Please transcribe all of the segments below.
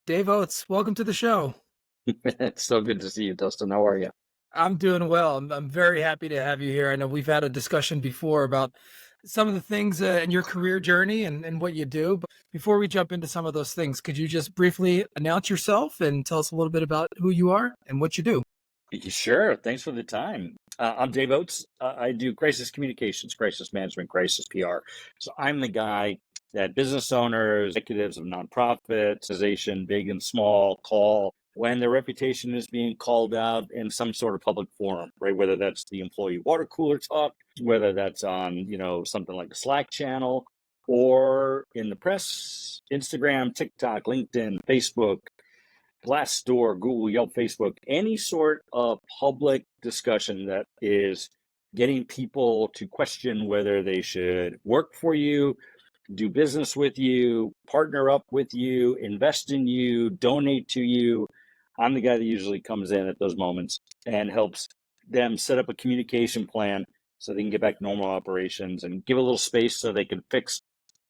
Dave Oates, welcome to the show. It's so good to see you, Dustin. How are you? I'm doing well. I'm very happy to have you here. I know we've had a discussion before about some of the things in your career journey and what you do. But before we jump into some of those things, could you just briefly announce yourself and tell us a little bit about who you are and what you do? Sure. Thanks for the time. I'm Dave Oates. I do crisis communications, crisis management, crisis PR. So I'm the guy that business owners, executives of nonprofits, organization, big and small, call when their reputation is being called out in some sort of public forum, right? Whether that's the employee water cooler talk, whether that's on, something like the Slack channel, or in the press, Instagram, TikTok, LinkedIn, Facebook, Glassdoor, Google, Yelp, Facebook, any sort of public discussion that is getting people to question whether they should work for you, do business with you, partner up with you, invest in you, donate to you. I'm the guy that usually comes in at those moments and helps them set up a communication plan so they can get back to normal operations and give a little space so they can fix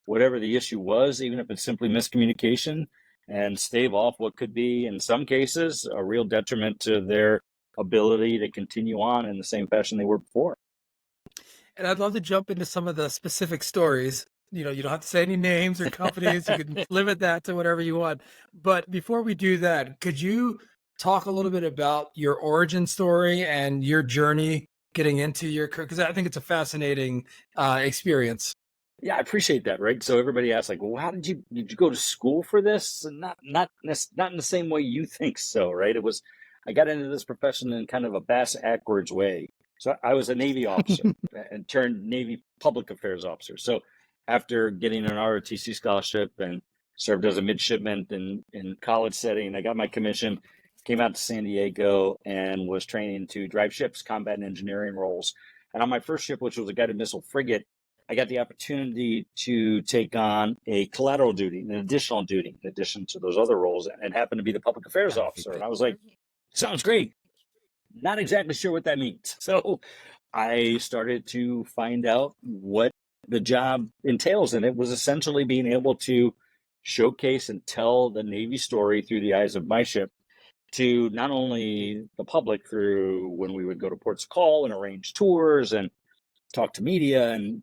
whatever the issue was, even if it's simply miscommunication, and stave off what could be, in some cases, a real detriment to their ability to continue on in the same fashion they were before. And I'd love to jump into some of the specific stories. You don't have to say any names or companies. You can limit that to whatever you want. But before we do that, could you talk a little bit about your origin story and your journey getting into your career? Because I think it's a fascinating experience. Yeah, I appreciate that. Right. So everybody asks, like, well, how did you go to school for this? And not in the same way you think so, right? I got into this profession in kind of a bass backwards way. So I was a Navy officer and turned Navy public affairs officer. So after getting an ROTC scholarship and served as a midshipman in college setting, I got my commission, came out to San Diego and was training to drive ships, combat and engineering roles. And on my first ship, which was a guided missile frigate, I got the opportunity to take on a collateral duty, an additional duty, in addition to those other roles, and happened to be the public affairs officer. And I was like, sounds great. Not exactly sure what that means. So I started to find out what the job entails. And it was essentially being able to showcase and tell the Navy story through the eyes of my ship to not only the public through when we would go to ports of call and arrange tours and talk to media and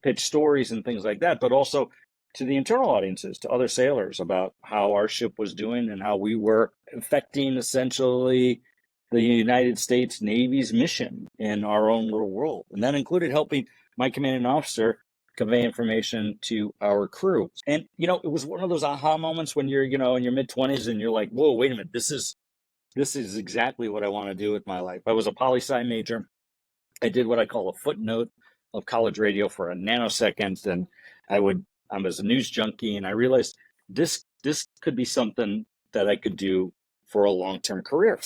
pitch stories and things like that, but also to the internal audiences, to other sailors about how our ship was doing and how we were affecting essentially the United States Navy's mission in our own little world. And that included helping my commanding officer convey information to our crew. And, it was one of those aha moments when you're, in your mid 20s and you're like, whoa, wait a minute, this is exactly what I want to do with my life. I was a poli-sci major. I did what I call a footnote of college radio for a nanosecond, and I was a news junkie, and I realized this could be something that I could do for a long-term career.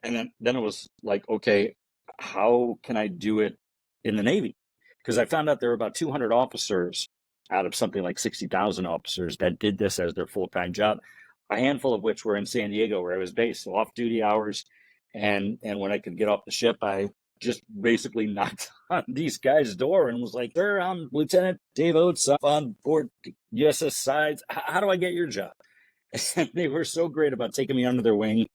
And then it was like, okay, how can I do it in the Navy? Because I found out there were about 200 officers out of something like 60,000 officers that did this as their full-time job, a handful of which were in San Diego, where I was based, so off-duty hours. And when I could get off the ship, I just basically knocked on these guys' door and was like, "Sir, I'm Lieutenant Dave Oates. I'm on board USS Sides. How do I get your job?" And they were so great about taking me under their wing.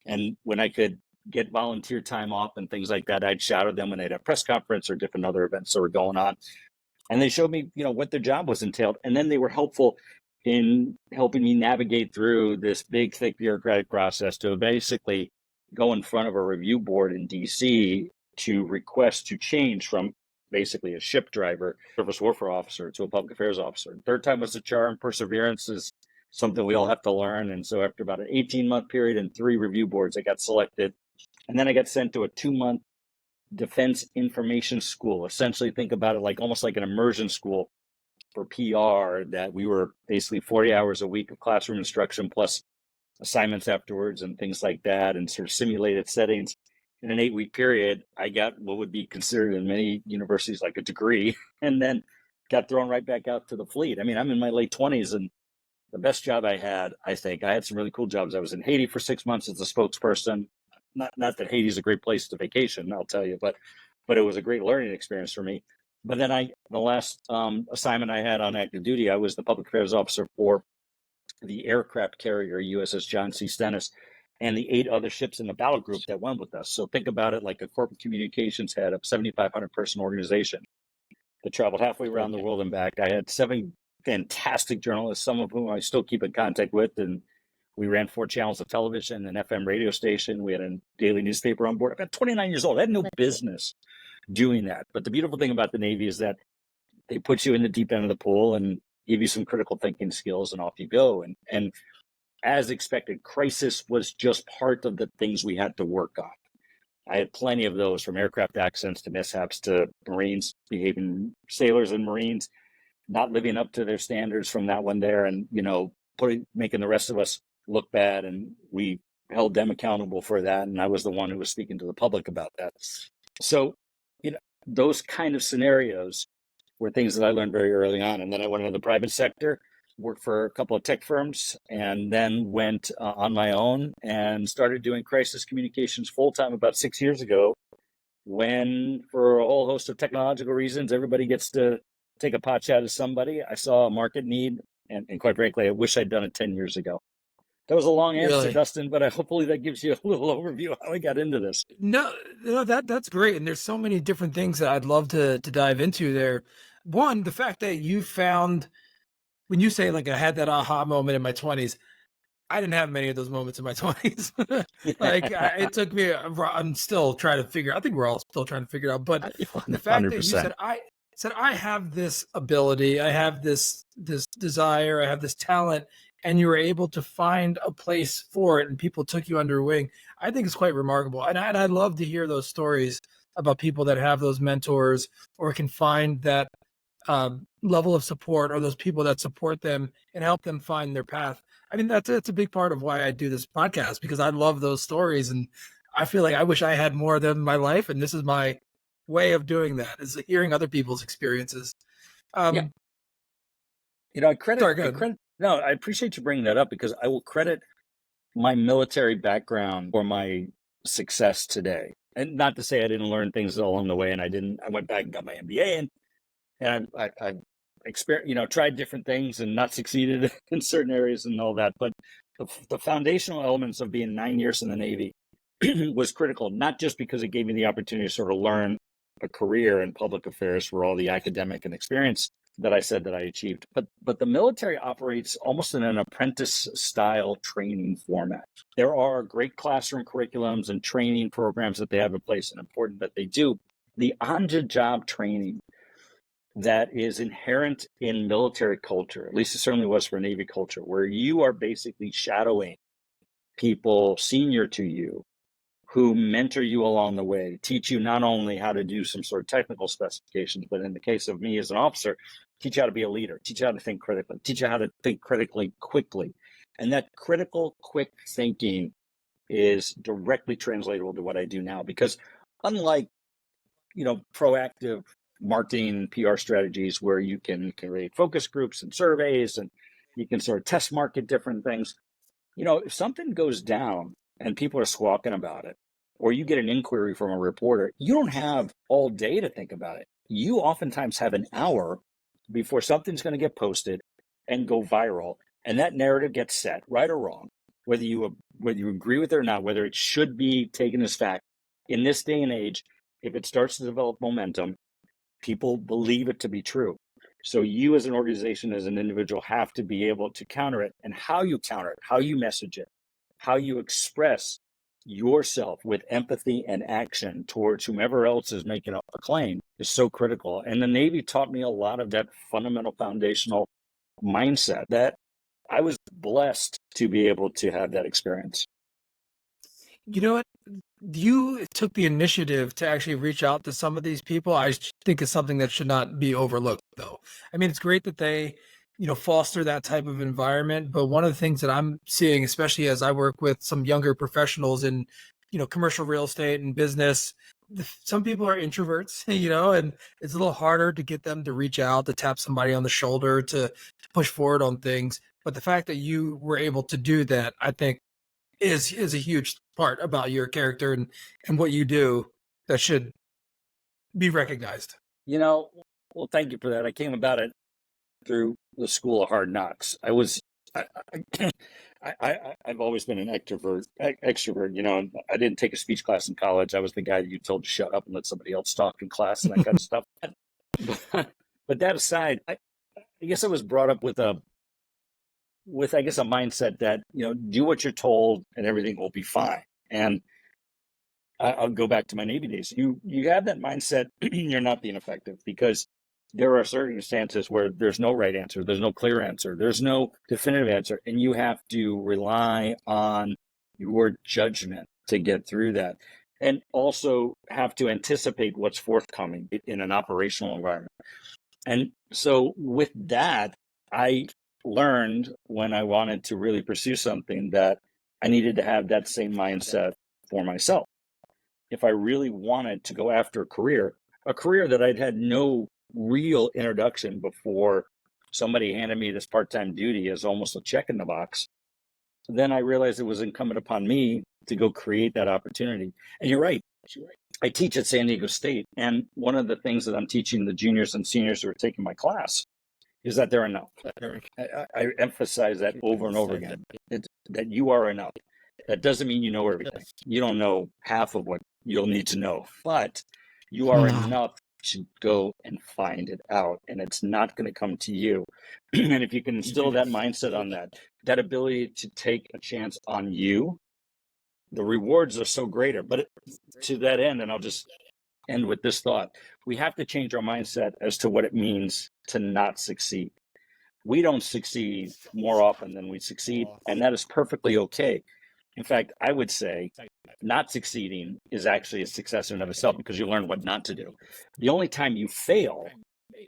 And when I could get volunteer time off and things like that, I'd shout at them when they'd have press conference or different other events that were going on. And they showed me, what their job was entailed. And then they were helpful in helping me navigate through this big, thick bureaucratic process to basically go in front of a review board in DC to request to change from basically a ship driver, surface warfare officer, to a public affairs officer. Third time was the charm. Perseverance is something we all have to learn. And so after about an 18-month period and 3 review boards, I got selected. And then I got sent to a 2-month defense information school. Essentially, think about it like almost like an immersion school for PR, that we were basically 40 hours a week of classroom instruction plus assignments afterwards and things like that, and sort of simulated settings. In an 8-week period, I got what would be considered in many universities like a degree, and then got thrown right back out to the fleet. I mean, I'm in my late 20s, and the best job I had, I think, I had some really cool jobs. I was in Haiti for 6 months as a spokesperson. Not that Haiti's a great place to vacation, I'll tell you, but it was a great learning experience for me. But then the last assignment I had on active duty, I was the public affairs officer for the aircraft carrier USS John C. Stennis, and the 8 other ships in the battle group that went with us. So think about it like a corporate communications head of 7,500 person organization that traveled halfway around the world and back. I had 7 fantastic journalists, some of whom I still keep in contact with, and we ran 4 channels of television, an FM radio station. We had a daily newspaper on board. I'm 29 years old. I had no business doing that. But the beautiful thing about the Navy is that they put you in the deep end of the pool and give you some critical thinking skills, and off you go. And as expected, crisis was just part of the things we had to work on. I had plenty of those, from aircraft accidents to mishaps to Marines behaving, sailors and Marines not living up to their standards from that one there, and making the rest of us look bad, and we held them accountable for that. And I was the one who was speaking to the public about that. So, those kind of scenarios were things that I learned very early on. And then I went into the private sector, worked for a couple of tech firms, and then went on my own and started doing crisis communications full-time about 6 years ago, when, for a whole host of technological reasons, everybody gets to take a pot shot at somebody. I saw a market need, and quite frankly, I wish I'd done it 10 years ago. That was a long answer, Really? Dustin, but hopefully that gives you a little overview of how I got into this. No, that's great. And there's so many different things that I'd love to dive into there. One, the fact that you found, when you say like I had that aha moment in my 20s, I didn't have many of those moments in my 20s. It took me, I'm still trying to figure, I think we're all still trying to figure out, but the fact that you said, I have this ability, I have this desire, I have this talent, and you were able to find a place for it and people took you under wing, I think it's quite remarkable. And I'd love to hear those stories about people that have those mentors or can find that level of support, or those people that support them and help them find their path. I mean, that's a big part of why I do this podcast, because I love those stories, and I feel like I wish I had more of them in my life. And this is my way of doing that, is hearing other people's experiences. Yeah. I appreciate you bringing that up, because I will credit my military background for my success today. And not to say I didn't learn things along the way, and I went back and got my MBA, and I experienced, tried different things and not succeeded in certain areas and all that. But the foundational elements of being 9 years in the Navy was critical, not just because it gave me the opportunity to sort of learn a career in public affairs for all the academic and experience that I said that I achieved, but the military operates almost in an apprentice style training format. There are great classroom curriculums and training programs that they have in place, and important that they do. The on-the-job training that is inherent in military culture, at least it certainly was for Navy culture, where you are basically shadowing people senior to you who mentor you along the way, teach you not only how to do some sort of technical specifications, but in the case of me as an officer, teach you how to be a leader, teach you how to think critically, teach you how to think critically quickly. And that critical, quick thinking is directly translatable to what I do now, because unlike, proactive marketing PR strategies where you can create focus groups and surveys and you can sort of test market different things, if something goes down and people are squawking about it, or you get an inquiry from a reporter, you don't have all day to think about it. You oftentimes have an hour before something's going to get posted and go viral, and that narrative gets set, right or wrong, whether you agree with it or not, whether it should be taken as fact. In this day and age, if it starts to develop momentum, people believe it to be true. So you as an organization, as an individual, have to be able to counter it. And how you counter it, how you message it, how you express yourself with empathy and action towards whomever else is making a claim is so critical. And the Navy taught me a lot of that fundamental foundational mindset that I was blessed to be able to have that experience. You know what? You took the initiative to actually reach out to some of these people. I think is something that should not be overlooked, though. I mean, it's great that they, foster that type of environment. But one of the things that I'm seeing, especially as I work with some younger professionals in, commercial real estate and business, some people are introverts, and it's a little harder to get them to reach out, to tap somebody on the shoulder, to push forward on things. But the fact that you were able to do that, I think, is a huge part about your character and what you do that should be recognized. Well, thank you for that. I came about it through the School of Hard Knocks. I was I've always been an extrovert. And I didn't take a speech class in college. I was the guy that you told to shut up and let somebody else talk in class and that kind of stuff. But that aside, I guess I was brought up with a mindset that, do what you're told and everything will be fine. And I'll go back to my Navy days. You have that mindset, you're not being effective, because there are circumstances where there's no right answer, there's no clear answer, there's no definitive answer, and you have to rely on your judgment to get through that, and also have to anticipate what's forthcoming in an operational environment. And so with that, I learned, when I wanted to really pursue something, that I needed to have that same mindset for myself. If I really wanted to go after a career that I'd had no real introduction before somebody handed me this part-time duty as almost a check in the box, then I realized it was incumbent upon me to go create that opportunity. And you're right. I teach at San Diego State, and one of the things that I'm teaching the juniors and seniors who are taking my class is that they're enough. I emphasize that over and over again, that you are enough. That doesn't mean you know everything. You don't know half of what you'll need to know, but you are enough to go and find it out, and it's not going to come to you. And if you can instill that mindset on that ability to take a chance on you, the rewards are so greater. But to that end, and I'll just end with this thought, we have to change our mindset as to what it means to not succeed. We don't succeed more often than we succeed, and that is perfectly okay. In fact, I would say not succeeding is actually a success in and of itself, because you learn what not to do. The only time you fail,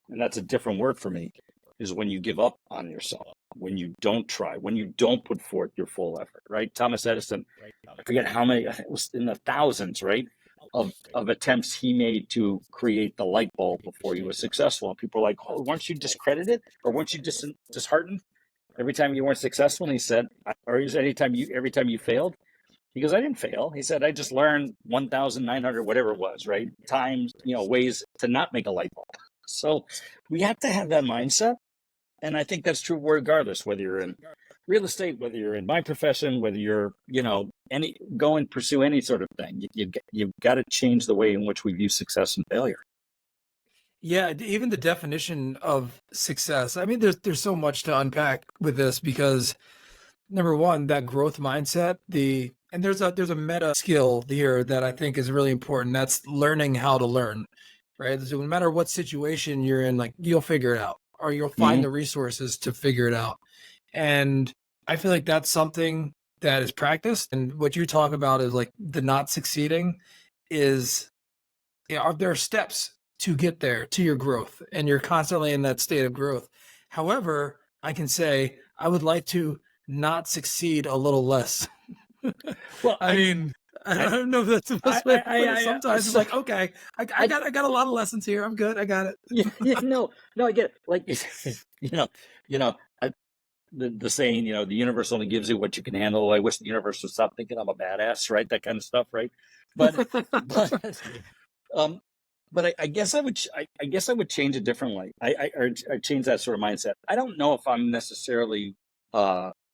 and that's a different word for me, is when you give up on yourself, when you don't try, when you don't put forth your full effort, right? Thomas Edison, I forget how many, I think it was in the thousands, right, of attempts he made to create the light bulb before he was successful. And people were like, oh, weren't you discredited, or weren't you disheartened every time you weren't successful? And he said, or every time you failed? He goes, I didn't fail. He said, I just learned 1,900, whatever it was, right, times, ways to not make a light bulb. So we have to have that mindset. And I think that's true regardless, whether you're in real estate, whether you're in my profession, whether you're, go and pursue any sort of thing. You've got to change the way in which we view success and failure. Yeah, even the definition of success. I mean, there's so much to unpack with this, because number one, that growth mindset, and there's a meta skill here that I think is really important. That's learning how to learn, right? So no matter what situation you're in, like, you'll figure it out, or you'll find the resources to figure it out. And I feel like that's something that is practiced. And what you talk about is like the not succeeding is, there are steps to get there, to your growth, and you're constantly in that state of growth. However, I can say I would like to not succeed a little less. Well, I don't know if that's the best way to put it. Sometimes it's like, okay, I got a lot of lessons here. I'm good. I got it. No, I get it. Like, the saying, the universe only gives you what you can handle. I wish the universe would stop thinking I'm a badass, right? That kind of stuff, right? But I guess I would change it differently. I change that sort of mindset. I don't know if I'm necessarily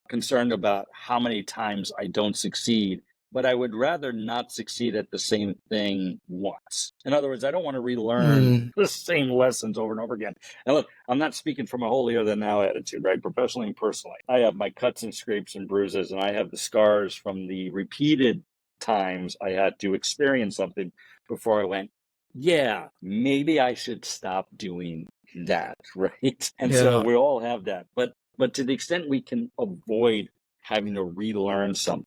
concerned about how many times I don't succeed, but I would rather not succeed at the same thing once. In other words, I don't want to relearn the same lessons over and over again. And look, I'm not speaking from a holier than thou attitude, right? Professionally and personally, I have my cuts and scrapes and bruises, and I have the scars from the repeated times I had to experience something before I went, yeah, maybe I should stop doing that, right? And so we all have that. But to the extent we can avoid having to relearn something,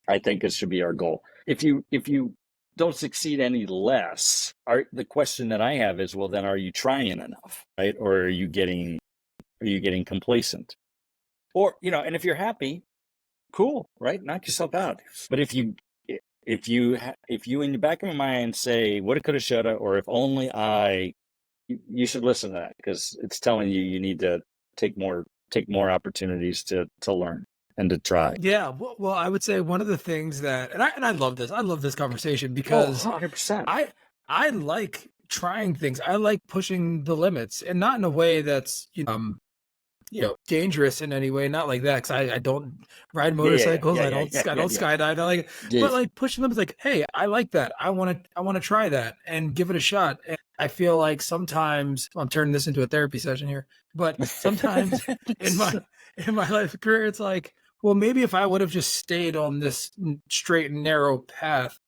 I think it should be our goal. If you don't succeed any less, the question that I have is, well, then are you trying enough, right? Or are you getting complacent? Or, and if you're happy, cool, right? Knock yourself out. But if you in the back of your mind say, woulda, coulda, shoulda, or if only you should listen to that, because it's telling you need to take more opportunities to learn and to try. Yeah. Well, I would say one of the things that, and I love this. I love this conversation because 100%. I like trying things. I like pushing the limits, and not in a way that's, dangerous in any way. Not like that, because I don't ride Yeah, yeah, yeah, motorcycles. yeah, I yeah, don't yeah, I yeah, don't yeah. skydive. But Jeez. like pushing them is like, hey, I like that. I want to try that and give it a shot. And I feel like sometimes I'm turning this into a therapy session here, but sometimes in my life career, it's like, well, maybe if I would have just stayed on this straight and narrow path,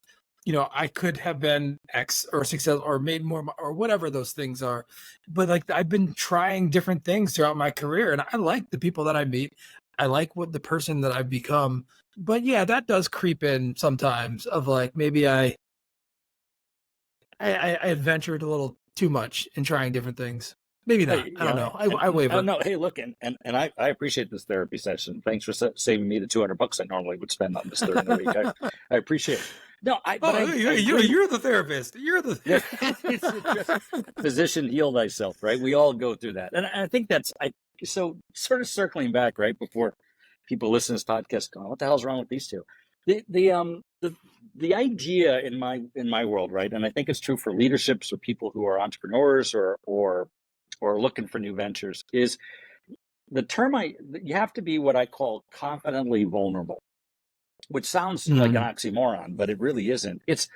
I could have been X or success or made more or whatever those things are. But like I've been trying different things throughout my career, and I like the people that I meet. I like what the person that I've become. But yeah, that does creep in sometimes of like maybe I adventured a little too much in trying different things. Maybe not. Hey, I don't know. I I waver. know. Hey, look, and I appreciate this therapy session. Thanks for saving me the $200 I normally would spend on this during the week. I appreciate it. No, but Oh, I agree. you're the therapist. You're Yeah, the physician, heal thyself, right? We all go through that, and I think so. Sort of circling back, right before people listen to this podcast, going, "What the hell's wrong with these two?" The idea in my world, right, and I think it's true for leaderships or people who are entrepreneurs or looking for new ventures, is the term you have to be what I call confidently vulnerable, which sounds like an Mm, oxymoron, but it really isn't. It's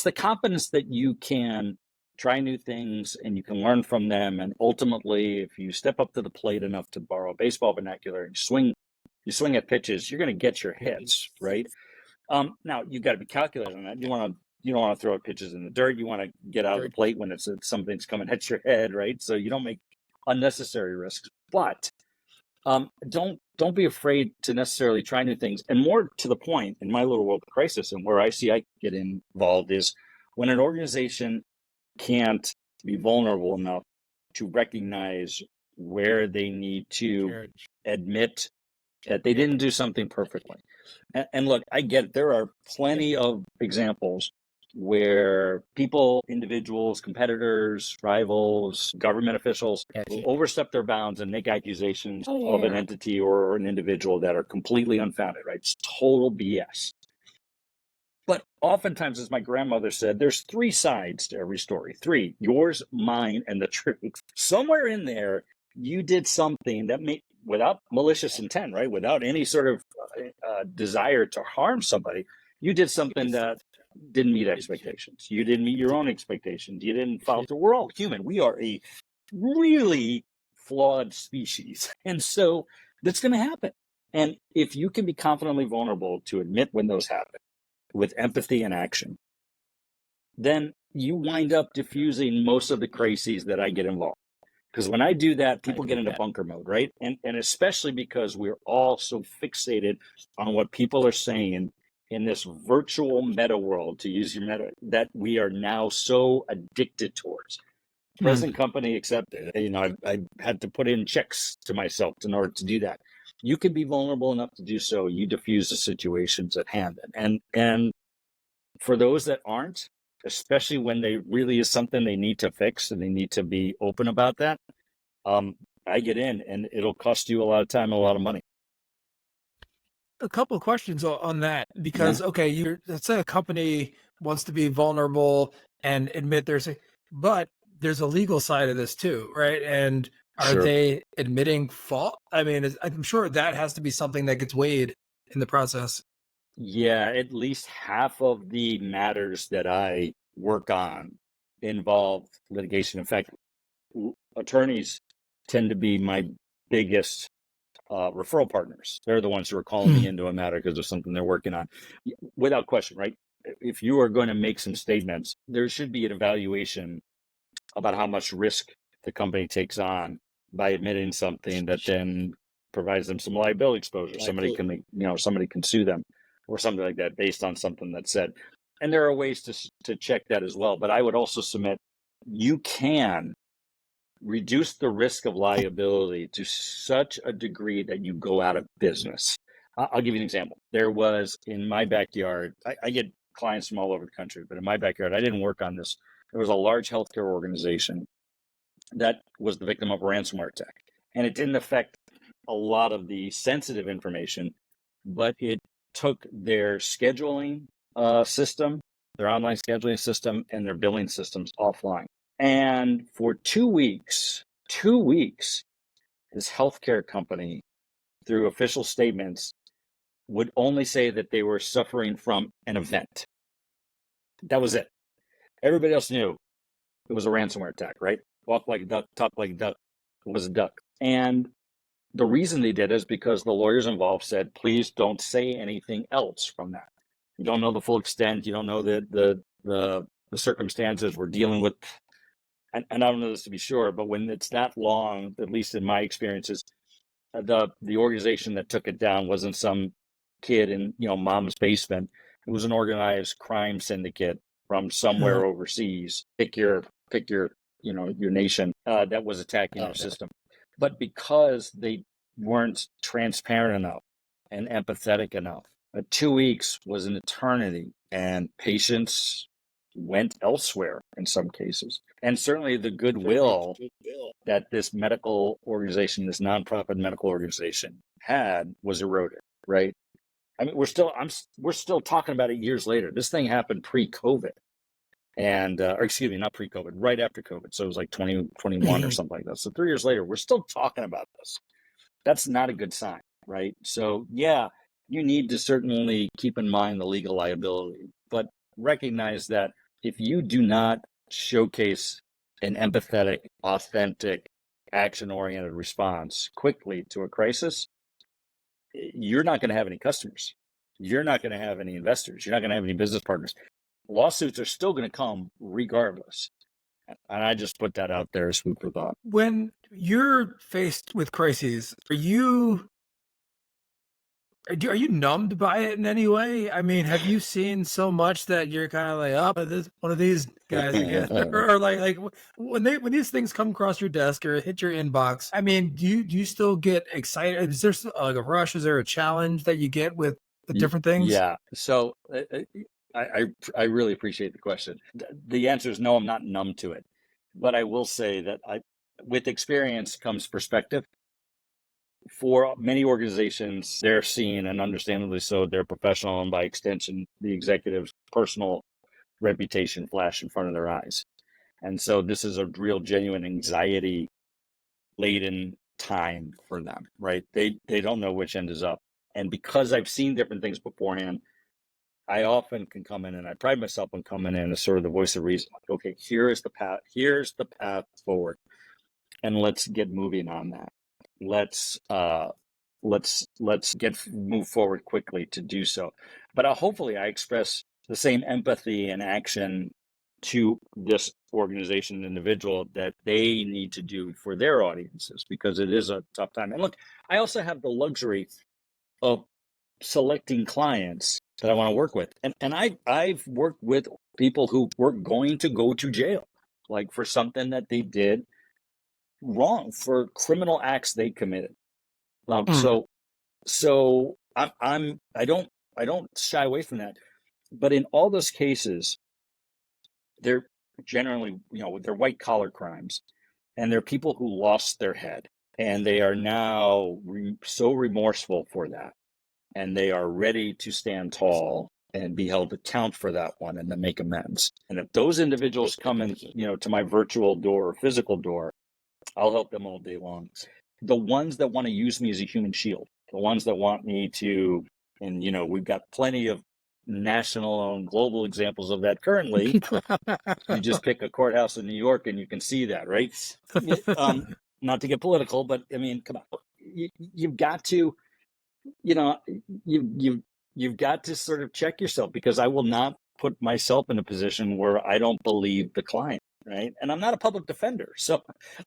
the confidence that you can try new things and you can learn from them, and ultimately, if you step up to the plate enough, to borrow baseball vernacular, and you swing at pitches, you're going to get your hits, right? Now you've got to be calculated on that. You don't want to throw pitches in the dirt. You want to get out of the plate when it's something's coming at your head, right? So you don't make unnecessary risks. But don't be afraid to necessarily try new things. And more to the point, in my little world of crisis, and where I get involved, is when an organization can't be vulnerable enough to recognize where they need to admit that they didn't do something perfectly. And look, I get it. There are plenty of examples where people, individuals, competitors, rivals, government officials will overstep their bounds and make accusations of an entity or an individual that are completely unfounded, right? It's total BS. But oftentimes, as my grandmother said, there's three sides to every story. Three: yours, mine, and the truth. Somewhere in there, you did something that made, without malicious intent, right? Without any sort of desire to harm somebody, you did something that didn't meet expectations. You didn't meet your own expectations. You didn't follow through. We're all human. We are a really flawed species. And so that's going to happen. And if you can be confidently vulnerable to admit when those happen, with empathy and action, then you wind up diffusing most of the crises that I get involved. Because when I do that, people get into bunker mode, right? And especially because we're all so fixated on what people are saying in this virtual meta world, to use your meta, that we are now so addicted towards. Present company accepted. I've had to put in checks to myself in order to do that. You can be vulnerable enough to do so. You diffuse the situations at hand, and for those that aren't, especially when they really is something they need to fix and they need to be open about that, I get in, and it'll cost you a lot of time and a lot of money. a couple of questions on that, Yeah, because okay, let's say a company wants to be vulnerable and admit but there's a legal side of this too, right? And are sure. they admitting fault? I mean, I'm sure that has to be something that gets weighed in the process. Yeah, at least half of the matters that I work on involve litigation. In fact, attorneys tend to be my biggest referral partners. They're the ones who are calling me into a matter because of something they're working on. Without question, right? If you are going to make some statements, there should be an evaluation about how much risk the company takes on by admitting something that then provides them some liability exposure. Somebody can sue them or something like that based on something that's said. And there are ways to check that as well. But I would also submit you can reduce the risk of liability to such a degree that you go out of business. I'll give you an example. There was, in my backyard, I get clients from all over the country, but in my backyard, I didn't work on this. There was a large healthcare organization that was the victim of a ransomware attack. And it didn't affect a lot of the sensitive information, but it took their scheduling system, their online scheduling system, and their billing systems offline. And for 2 weeks, this healthcare company, through official statements, would only say that they were suffering from an event. That was it. Everybody else knew it was a ransomware attack, right? Walk like a duck, talk like a duck. It was a duck. And the reason they did is because the lawyers involved said, please don't say anything else from that. You don't know the full extent. You don't know the circumstances we're dealing with. And I don't know this to be sure, but when it's that long, at least in my experiences, the organization that took it down wasn't some kid in mom's basement. It was an organized crime syndicate from somewhere overseas. Pick your your nation that was attacking your system. But because they weren't transparent enough and empathetic enough, 2 weeks was an eternity, and patients went elsewhere in some cases. And certainly the goodwill that this medical organization, this nonprofit medical organization had, was eroded, right? I mean, we're still talking about it years later. This thing happened pre-COVID. And, or excuse me, not pre-COVID, right after COVID. So it was like 2021 or something like that. So 3 years later, we're still talking about this. That's not a good sign, right? So yeah, you need to certainly keep in mind the legal liability, but recognize that if you do not showcase an empathetic, authentic, action-oriented response quickly to a crisis, you're not going to have any customers. You're not going to have any investors. You're not going to have any business partners. Lawsuits are still going to come regardless. And I just put that out there as food for thought. When you're faced with crises, are you numbed by it in any way? I mean, have you seen so much that you're kind of like, oh, this one of these guys again, or like when these things come across your desk or hit your inbox? I mean, do you still get excited? Is there like a rush? Is there a challenge that you get with the different things? Yeah. So I really appreciate the question. The answer is no, I'm not numb to it. But I will say that with experience comes perspective. For many organizations, they're seeing, and understandably so, their professional and by extension, the executive's personal reputation flash in front of their eyes. And so this is a real genuine anxiety laden time for them, right? They don't know which end is up. And because I've seen different things beforehand, I often can come in, and I pride myself on coming in as sort of the voice of reason. Like, okay, here's the path forward, and let's get moving on that. Let's move forward quickly to do so. But hopefully I express the same empathy and action to this organization and individual that they need to do for their audiences, because it is a tough time. And look, I also have the luxury of selecting clients that I want to work with. And I've worked with people who were going to go to jail, like for something that they did wrong, for criminal acts they committed. So I don't shy away from that. But in all those cases, they're generally, they're white collar crimes, and they're people who lost their head, and they are now so remorseful for that. And they are ready to stand tall and be held to account for that one and then make amends. And if those individuals come in, to my virtual door or physical door, I'll help them all day long. The ones that want to use me as a human shield, the ones that want me to, and we've got plenty of national and global examples of that currently. You just pick a courthouse in New York and you can see that, right? Not to get political, but I mean, come on, you've got to. You've got to sort of check yourself, because I will not put myself in a position where I don't believe the client, right? And I'm not a public defender, so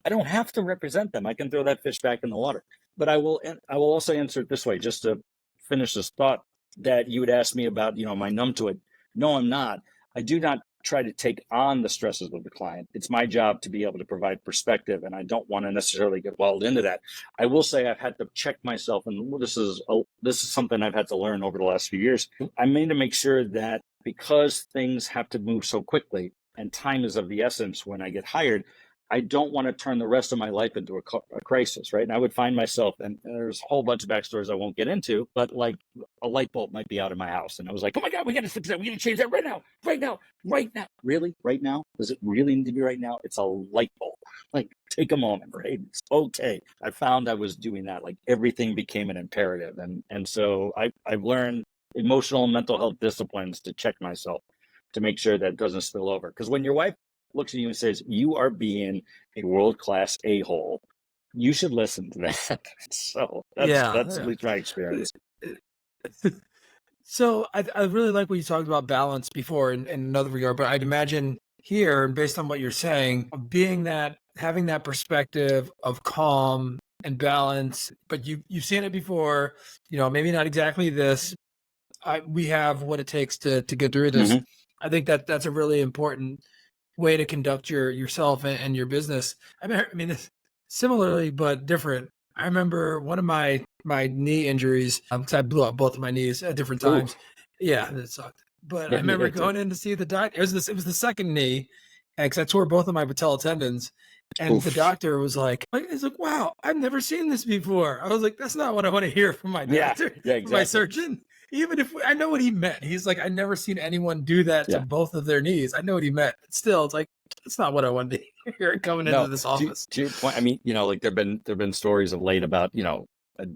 I don't have to represent them. I can throw that fish back in the water. But I will also answer it this way, just to finish this thought that you would ask me about, am I numb to it? No, I'm not. I do not try to take on the stresses of the client. It's my job to be able to provide perspective, and I don't want to necessarily get walled into that. I will say I've had to check myself, and this is something I've had to learn over the last few years. I need to make sure that, because things have to move so quickly and time is of the essence when I get hired, I don't want to turn the rest of my life into a crisis, right? And I would find myself, and there's a whole bunch of backstories I won't get into, but like a light bulb might be out in my house. And I was like, oh my God, we got to fix that. We got to change that right now, right now, right now. Really? Right now? Does it really need to be right now? It's a light bulb. Like, take a moment, right? It's okay. I found I was doing that. Like everything became an imperative. And so I've learned emotional and mental health disciplines to check myself to make sure that it doesn't spill over. Because when your wife looks at you and says, you are being a world-class a-hole, you should listen to that. So that's at least my experience. So I really like what you talked about balance before in another regard, but I'd imagine here, and based on what you're saying, having that perspective of calm and balance, but you've seen it before, maybe not exactly this. We have what it takes to get through this. Mhm. I think that's a really important way to conduct yourself and your business. I mean, similarly but different. I remember one of my knee injuries, 'cause I blew up both of my knees at different Ooh. times. Yeah, it sucked. But I Yeah, remember it did. going in to see the doctor. It was the second knee, and because I tore both of my patella tendons, and the Oof. doctor was he's like, "Wow, I've never seen this before." I was like, "That's not what I want to hear from my Yeah, doctor, yeah, from my exactly. surgeon." Even if I know what he meant, he's like, "I've never seen anyone do that to Yeah. both of their knees." I know what he meant. But still, it's like that's not what I wanted to hear coming into No, this to office. your point, I mean, like there've been stories of late about,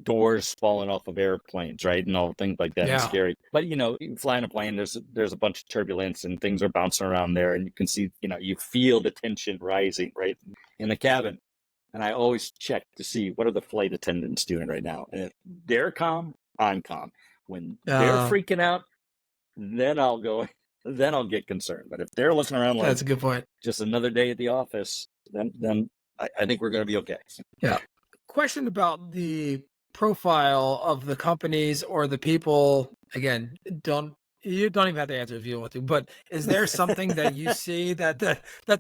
doors falling off of airplanes, right? And all things like that. And Yeah. scary. But you fly in a plane, there's a bunch of turbulence and things are bouncing around there, and you can see, you feel the tension rising, right? In the cabin. And I always check to see what are the flight attendants doing right now. And if they're calm, I'm calm. When they're freaking out, then then I'll get concerned. But if they're looking around like That's a good point. just another day at the office, then I think we're going to be okay. Yeah. Question about the profile of the companies or the people. Again, you don't even have to answer if you don't want to, but is there something that you see that's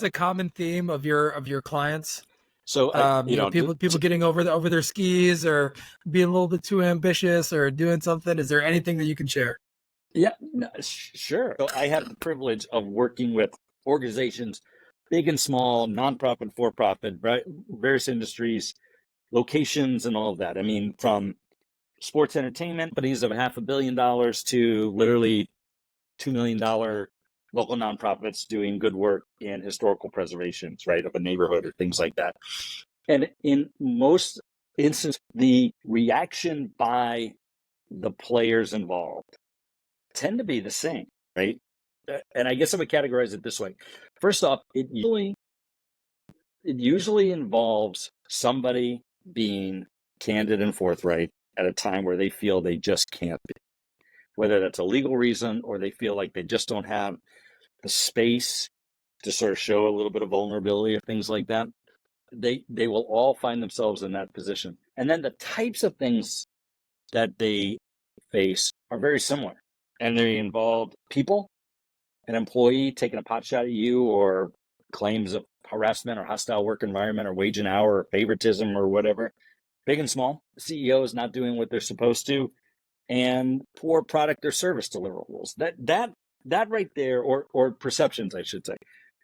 a common theme of your clients? So People getting over their skis or being a little bit too ambitious or doing something. Is there anything that you can share? yeah, no, sure. So I have the privilege of working with organizations, big and small, nonprofit, for-profit, right, various industries, locations, and all of that. I mean, from sports entertainment companies of $500 million to literally $2 million local nonprofits doing good work in historical preservations, right, of a neighborhood or things like that. And in most instances, the reaction by the players involved tend to be the same, right? And I guess I would categorize it this way. First off, it usually involves somebody being candid and forthright at a time where they feel they just can't be, whether that's a legal reason or they feel like they just don't have the space to sort of show a little bit of vulnerability or things like that. They will all find themselves in that position. And then the types of things that they face are very similar. And they involve people, an employee taking a pot shot at you, or claims of harassment or hostile work environment or wage and hour or favoritism or whatever, big and small. The CEO is not doing what they're supposed to, and poor product or service deliverables. That right there, or perceptions, I should say,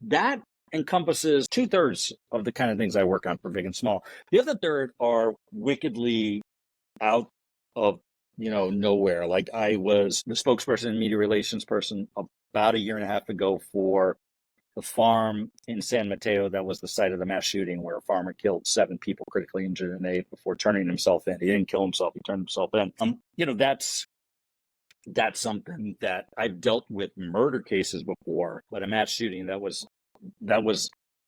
that encompasses 2/3 of the kind of things I work on for big and small. The other third are wickedly out of nowhere. Like I was the spokesperson and media relations person about a year and a half ago for the farm in San Mateo that was the site of the mass shooting where a farmer killed 7 people, critically injured, and 8 before turning himself in. He didn't kill himself; he turned himself in. That's something that I've dealt with murder cases before, but a mass shooting that was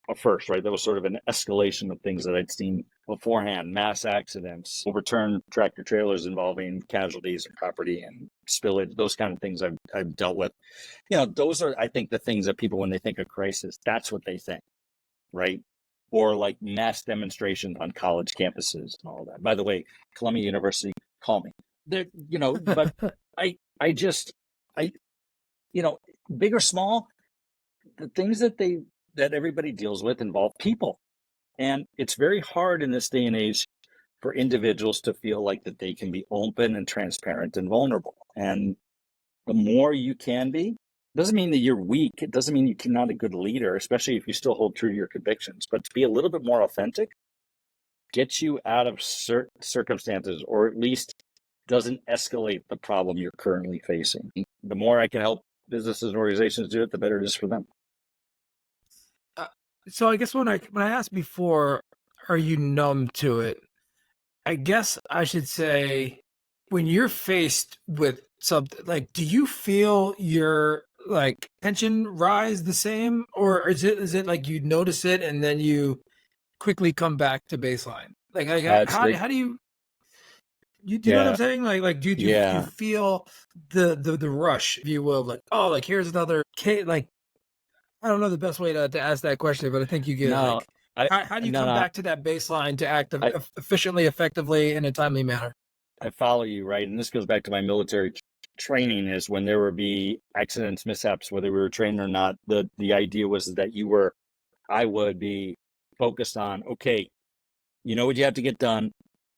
a first, right? That was sort of an escalation of things that I'd seen beforehand. Mass accidents, overturned tractor trailers involving casualties and property and spillage, those kind of things I've dealt with. Those are, I think, the things that people, when they think of crisis, that's what they think, right? Or like mass demonstrations on college campuses and all that. By the way, Columbia University, call me. But I just, big or small, the things that everybody deals with involve people. And it's very hard in this day and age for individuals to feel like that they can be open and transparent and vulnerable. And the more you can be, Doesn't mean that you're weak. It doesn't mean you're not a good leader, especially if you still hold true to your convictions. But to be a little bit more authentic gets you out of certain circumstances, or at least doesn't escalate the problem you're currently facing. The more I can help businesses and organizations do it, the better it is for them. So I guess when I asked before, are you numb to it? I guess I should say, when you're faced with something, like, do you feel your like tension rise the same, or is it like you notice it and then you quickly come back to baseline? Like It's how do you do you know what I'm yeah, saying? Like do you yeah. feel the rush, if you will, like, oh, like here's another case, like, I don't know the best way to ask that question, but I think you get it. No, Like, I how do you no, come no, back to that baseline to act I efficiently, effectively, in a timely manner? I follow you, right? And this goes back to my military training. Is when there would be accidents, mishaps, whether we were trained or not. The idea was that I would be focused on, okay, you know what you have to get done.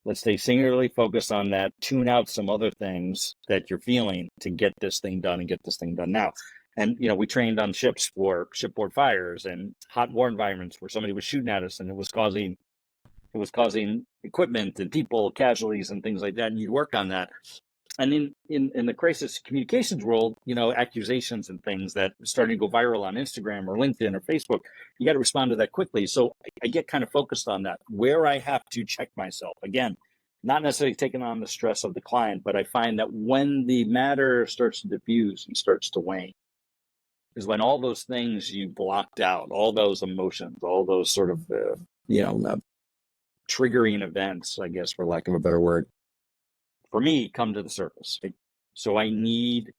Let's stay singularly focused on that. Tune out some other things that you're feeling to get this thing done and get this thing done now. And we trained on ships for shipboard fires and hot war environments where somebody was shooting at us and it was causing equipment and people casualties and things like that. And you'd work on that. And in the crisis communications world, accusations and things that are starting to go viral on Instagram or LinkedIn or Facebook, you got to respond to that quickly. So I get kind of focused on that, where I have to check myself. Again, not necessarily taking on the stress of the client, but I find that when the matter starts to diffuse and starts to wane, is when all those things you blocked out, all those emotions, all those sort of, triggering events, I guess, for lack of a better word, for me, come to the surface. So I need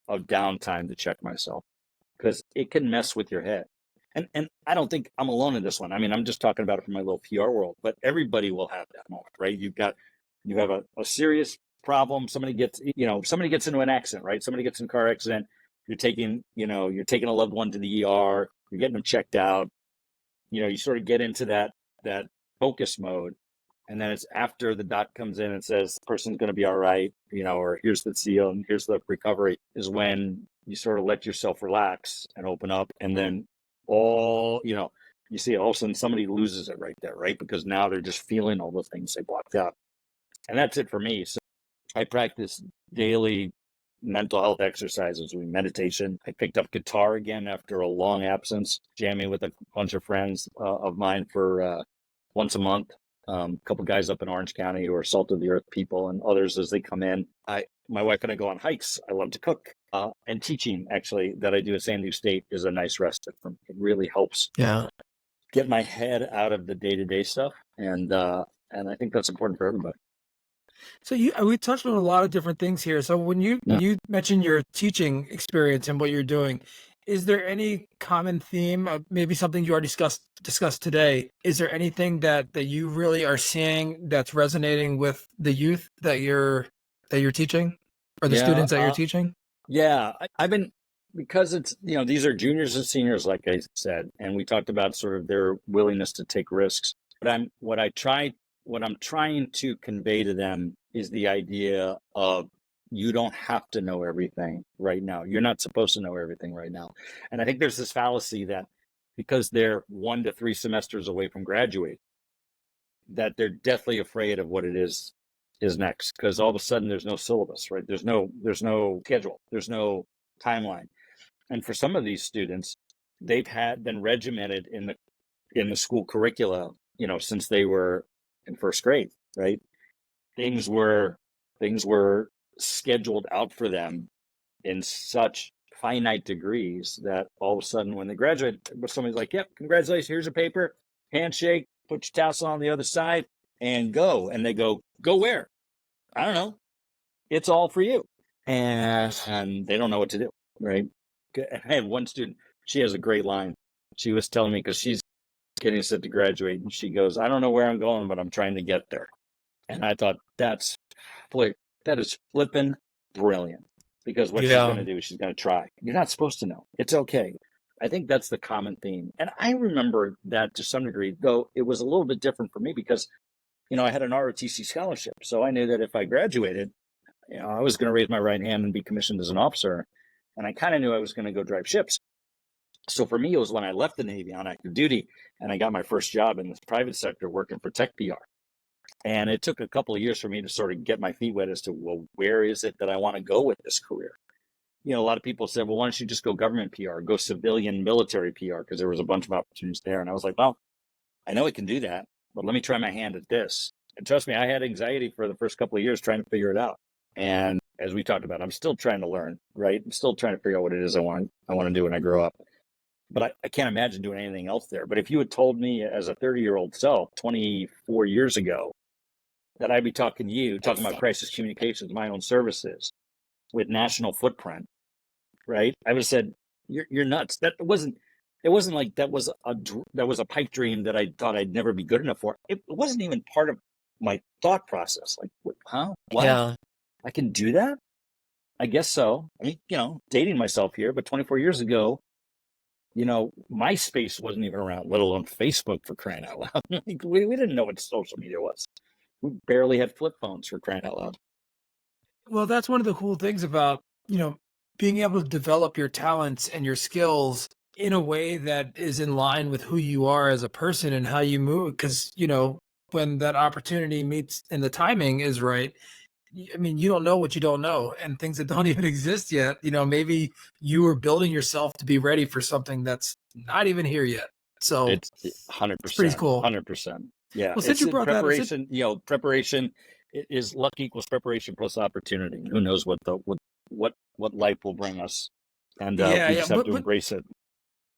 a downtime to check myself because it can mess with your head. And I don't think I'm alone in this one. I mean, I'm just talking about it from my little PR world, but everybody will have that moment, right? You have a serious problem. Somebody gets into an accident, right? Somebody gets in a car accident. You're taking a loved one to the ER. You're getting them checked out. You sort of get into that focus mode. And then it's after the doc comes in and says the person's going to be all right, or here's the seal and here's the recovery, is when you sort of let yourself relax and open up. And then you see all of a sudden somebody loses it right there, right? Because now they're just feeling all the things they blocked out. And that's it for me. So I practice daily mental health exercises, meditation. I picked up guitar again after a long absence, jamming with a bunch of friends of mine for once a month. A couple guys up in Orange County who are salt of the earth people, and others as they come in. My wife and I go on hikes. I love to cook, and teaching actually that I do at San Diego State is a nice respite for me. It really helps get my head out of the day-to-day stuff, and I think that's important for everybody. So we touched on a lot of different things here. So when you mentioned your teaching experience and what you're doing, is there any common theme, maybe something you already discussed today? Is there anything that you really are seeing that's resonating with the youth that you're teaching, or the students that you're teaching? Yeah, I've been, because it's, these are juniors and seniors, like I said, and we talked about sort of their willingness to take risks. But what I'm trying to convey to them is the idea of, you don't have to know everything right now. You're not supposed to know everything right now. And I think there's this fallacy that because they're 1 to 3 semesters away from graduating, that they're deathly afraid of what it is next, because all of a sudden there's no syllabus, right? There's no schedule, there's no timeline. And for some of these students, they've been regimented in the school curricula, since they were in first grade, right? Things were scheduled out for them in such finite degrees that all of a sudden when they graduate, somebody's like, yep, congratulations, here's a paper, handshake, put your tassel on the other side and go. And they go where? I don't know. It's all for you. And they don't know what to do, right? I had one student, she has a great line. She was telling me, because she's getting set to graduate, and she goes, I don't know where I'm going, but I'm trying to get there. And I thought, that is flippin' brilliant, because what she's going to do is she's going to try. You're not supposed to know. It's okay. I think that's the common theme. And I remember that to some degree, though it was a little bit different for me because, I had an ROTC scholarship. So I knew that if I graduated, I was going to raise my right hand and be commissioned as an officer. and I kind of knew I was going to go drive ships. So for me, it was when I left the Navy on active duty and I got my first job in the private sector working for tech PR. And it took a couple of years for me to sort of get my feet wet as to, well, where is it that I want to go with this career? You know, a lot of people said, well, why don't you just go government PR, go civilian military PR? Because there was a bunch of opportunities there. And I was like, well, I know I can do that, but let me try my hand at this. And trust me, I had anxiety for the first couple of years trying to figure it out. And as we talked about, I'm still trying to learn, right? I'm still trying to figure out what it is I want to do when I grow up. But I can't imagine doing anything else there. But if you had told me as a 30-year-old self 24 years ago that I'd be talking to you, talking about crisis communications, my own services with national footprint, right? I would have said, you're nuts. It wasn't like that was a pipe dream that I thought I'd never be good enough for. It wasn't even part of my thought process. Like, what? Yeah. I can do that? I guess so. I mean, you know, dating myself here, but 24 years ago, you know, MySpace wasn't even around, let alone Facebook, for crying out loud. Like, we didn't know what social media was. We barely had flip phones, for crying out loud. Well, that's one of the cool things about, being able to develop your talents and your skills in a way that is in line with who you are as a person and how you move. Because, when that opportunity meets and the timing is right, I mean, you don't know what you don't know, and things that don't even exist yet. Maybe you are building yourself to be ready for something that's not even here yet. So It's 100%. it's pretty cool. 100%. Yeah. Well, since you brought that up, preparation, preparation is luck equals preparation plus opportunity. Who knows what life will bring us, and we just have to embrace it.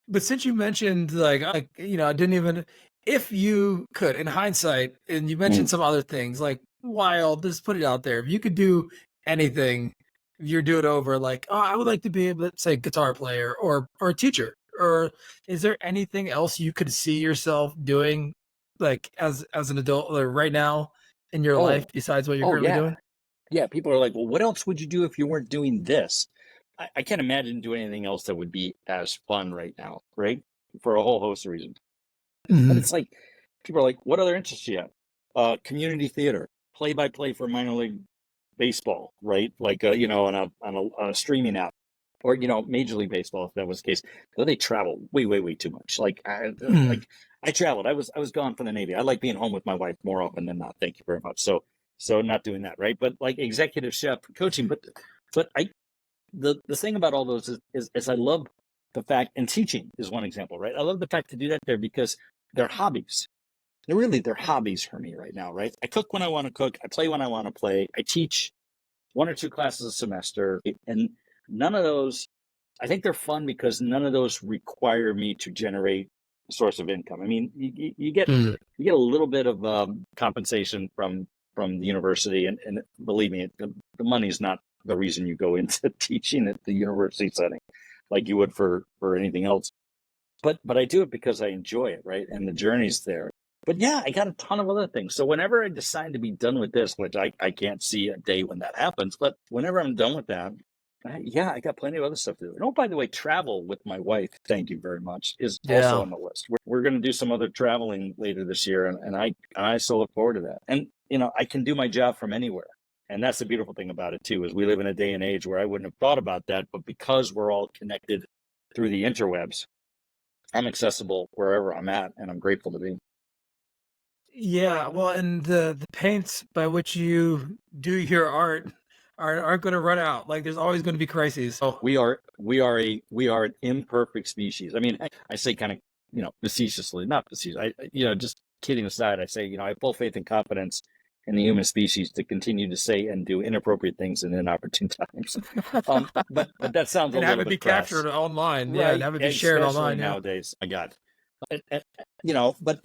But since you mentioned, I didn't even, if you could, in hindsight, and you mentioned some other things like wild, just put it out there. If you could do anything, you're do it over. Like, oh, I would like to be able to say guitar player or a teacher. Or is there anything else you could see yourself doing, like as an adult, or right now in your life, besides what you're currently doing? Yeah, people are like, well, what else would you do if you weren't doing this? I can't imagine doing anything else that would be as fun right now, right? For a whole host of reasons. Mhm. But it's like, people are like, what other interests you have? Community theater, play-by-play for minor league baseball, right? Like, on a streaming app, or, Major League Baseball, if that was the case. Though they travel way, way, way too much. Like, I traveled. I was gone from the Navy. I like being home with my wife more often than not. Thank you very much. So not doing that, right? But like executive chef coaching, but the thing about all those is I love the fact, and teaching is one example, right? I love the fact to do that there because they're hobbies. They're hobbies for me right now, right? I cook when I want to cook. I play when I want to play. I teach 1 or 2 classes a semester, and none of those, I think they're fun because none of those require me to generate a source of income. I mean, you get a little bit of compensation from the university, and believe me, the money's not the reason you go into teaching at the university setting like you would for anything else. But I do it because I enjoy it, right? And the journey's there. But yeah, I got a ton of other things. So whenever I decide to be done with this, which I can't see a day when that happens, but whenever I'm done with that, I got plenty of other stuff to do. And by the way, travel with my wife, thank you very much, is also on the list. We're going to do some other traveling later this year, and I so look forward to that. And, I can do my job from anywhere. And that's the beautiful thing about it, too, is we live in a day and age where I wouldn't have thought about that, but because we're all connected through the interwebs, I'm accessible wherever I'm at, and I'm grateful to be. Yeah, well, and the paints by which you do your art aren't going to run out. Like, there's always going to be crises. So We are an imperfect species. I mean, I say kind of, facetiously, not facetious. Just kidding aside, I say, I have full faith and confidence in the human species to continue to say and do inappropriate things in inopportune times. But that sounds and a have little it be bit crass. captured online, Right, and have it be shared especially online. Yeah. nowadays. My God, but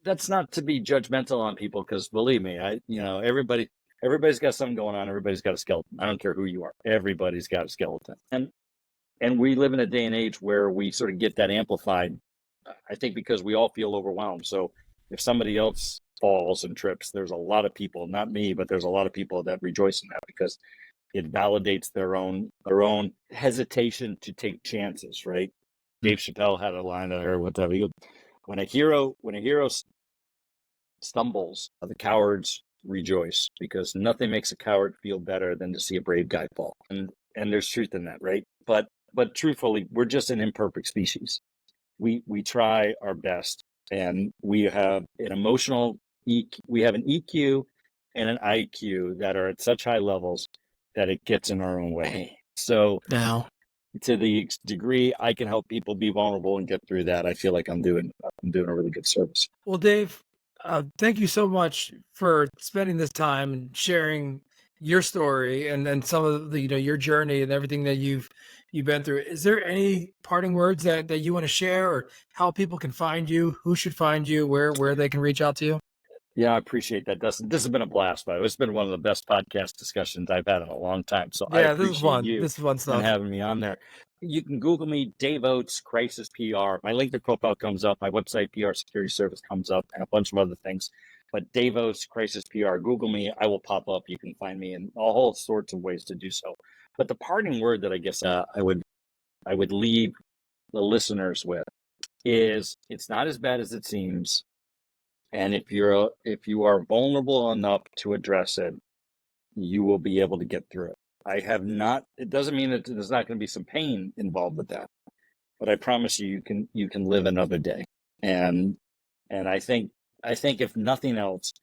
that's not to be judgmental on people, because believe me, everybody's got something going on. Everybody's got a skeleton. I don't care who you are. Everybody's got a skeleton, and we live in a day and age where we sort of get that amplified. I think because we all feel overwhelmed. So if somebody else falls and trips, there's a lot of people, not me, but there's a lot of people that rejoice in that because it validates their own hesitation to take chances, right? Dave Chappelle had a line or whatever. He goes, when a hero stumbles, the cowards rejoice, because nothing makes a coward feel better than to see a brave guy fall. And and there's truth in that, right? But truthfully, we're just an imperfect species. We try our best, and we have an emotional we have an EQ and an IQ that are at such high levels that it gets in our own way. So Now, to the degree I can help people be vulnerable and get through that, I feel like I'm doing a really good service. well, Dave, thank you so much for spending this time and sharing your story and then some of the your journey and everything that you've been through. Is there any parting words that you want to share, or how people can find you, who should find you, where they can reach out to you? Yeah, I appreciate that, Dustin. This has been a blast, by the way. It's been one of the best podcast discussions I've had in a long time. So I Yeah, this is appreciate fun. you This is fun and stuff. having me on there. You can Google me, Dave Oates, Crisis PR. My LinkedIn profile comes up. My website, PR Security Service, comes up, and a bunch of other things. But Dave Oates, Crisis PR, Google me. I will pop up. You can find me in all whole sorts of ways to do so. But the parting word that I guess I would leave the listeners with is it's not as bad as it seems. And if you are vulnerable enough to address it, you will be able to get through it. I have not. It doesn't mean that there's not going to be some pain involved with that, but I promise you, you can live another day. And I think if nothing else,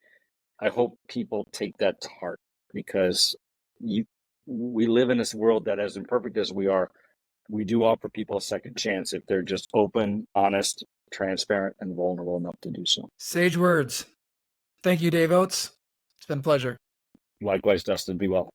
I hope people take that to heart, because we live in this world that, as imperfect as we are, we do offer people a second chance if they're just open, honest, transparent, and vulnerable enough to do so. Sage words. Thank you, Dave Oates. It's been a pleasure. Likewise, Dustin, be well.